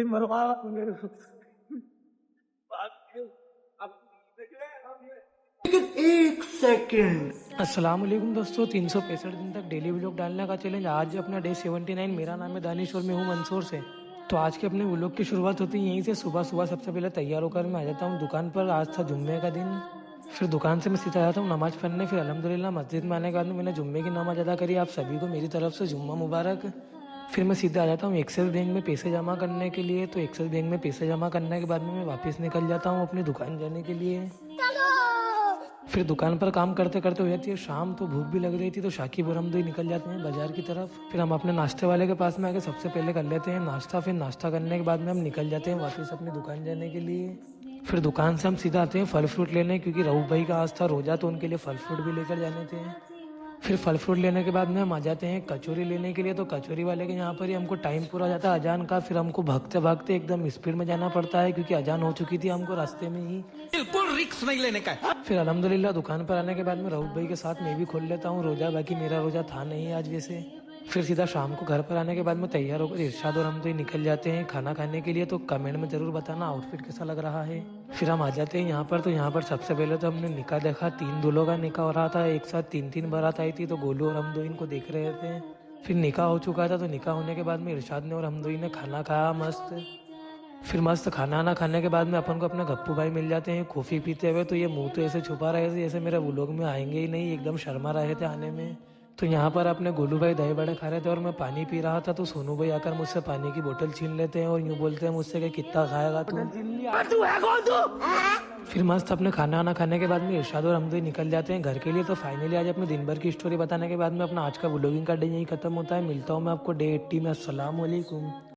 मरवा मेरे को। अस्सलाम वालेकुम दोस्तों, 365 दिन तक डेली व्लॉग डालने का चैलेंज। आज अपना डे 79। मेरा नाम है दानिश और मैं हूँ मंसूर से। तो आज के अपने व्लॉग की शुरुआत होती है यहीं से। सुबह सुबह सबसे पहले तैयार होकर मैं आ जाता हूँ दुकान पर। आज था जुम्मे का दिन। फिर दुकान से मैं सीधा जाता हूँ नमाज पढ़ने। फिर अल्हम्दुलिल्लाह मस्जिद में आने के बाद में मैंने जुम्मे की नमाज अदा करी। आप सभी को मेरी तरफ से जुम्मा मुबारक। फिर मैं सीधा आ जाता हूँ एक्सिस बैंक में पैसे जमा करने के लिए। तो एक्सिस बैंक में पैसे जमा करने के बाद में मैं वापस निकल जाता हूँ अपनी दुकान जाने के लिए। फिर दुकान पर काम करते करते हो जाती है शाम। तो भूख भी लग रही थी तो शाकिब और हम दो ही निकल जाते हैं बाजार की तरफ। फिर हम अपने नाश्ते वाले के पास में आके सबसे पहले कर लेते हैं नाश्ता। फिर नाश्ता करने के बाद में हम निकल जाते हैं वापस अपनी दुकान जाने के लिए। फिर दुकान से हम सीधा आते हैं फल फ्रूट लेने, क्योंकि रऊफ भाई का आज था रोजा तो उनके लिए फल फ्रूट भी लेकर जाने थे। फिर फल फ्रूट लेने के बाद में हम आ जाते हैं कचौरी लेने के लिए। तो कचौरी वाले के यहाँ पर ही हमको टाइम पूरा हो जाता है अजान का। फिर हमको भागते भागते एकदम स्पीड में जाना पड़ता है, क्योंकि अजान हो चुकी थी हमको रास्ते में ही। बिल्कुल रिक्स नहीं लेने का है। फिर अल्हम्दुलिल्लाह दुकान पर आने के बाद में रऊफ भाई के साथ मैं भी खोल लेता हूँ रोजा। बाकी मेरा रोजा था नहीं आज वैसे। फिर सीधा शाम को घर पर आने के बाद में तैयार होकर इरशाद और हम तो ही निकल जाते हैं खाना खाने के लिए। तो कमेंट में जरूर बताना आउटफिट कैसा लग रहा है। फिर हम आ जाते हैं यहाँ पर। तो यहाँ पर सबसे पहले तो हमने निकाह देखा। 3 दूल्हों का निकाह हो रहा था, एक साथ 3 बारात आई थी। तो गोलू और हम दो इनको देख रहे थे। फिर निकाह हो चुका था। तो निकाह होने के बाद में इरशाद ने और हम दो ही ने खाना खाया मस्त। फिर मस्त खाना ना खाने के बाद में अपन को अपने गप्पू भाई मिल जाते हैं कॉफी पीते हुए। तो ये मुंह तो ऐसे छुपा रहे थे जैसे मेरे व्लॉग में आएंगे ही नहीं, एकदम शर्मा रहे थे आने में। तो यहाँ पर अपने गोलू भाई दही बड़े खा रहे थे और मैं पानी पी रहा था। तो सोनू भाई आकर मुझसे पानी की बोतल छीन लेते हैं और यूँ बोलते हैं मुझसे कि कितना खाएगा तू। फिर मस्त अपने खाना ना खाने के बाद में इरशाद और हम दो निकल जाते हैं घर के लिए। तो फाइनली आज अपने दिन भर की स्टोरी बताने के बाद में अपना आज का व्लॉगिंग का डे यही खत्म होता है। मिलता हूँ मैं आपको डे 80 में। अस्सलाम वालेकुम।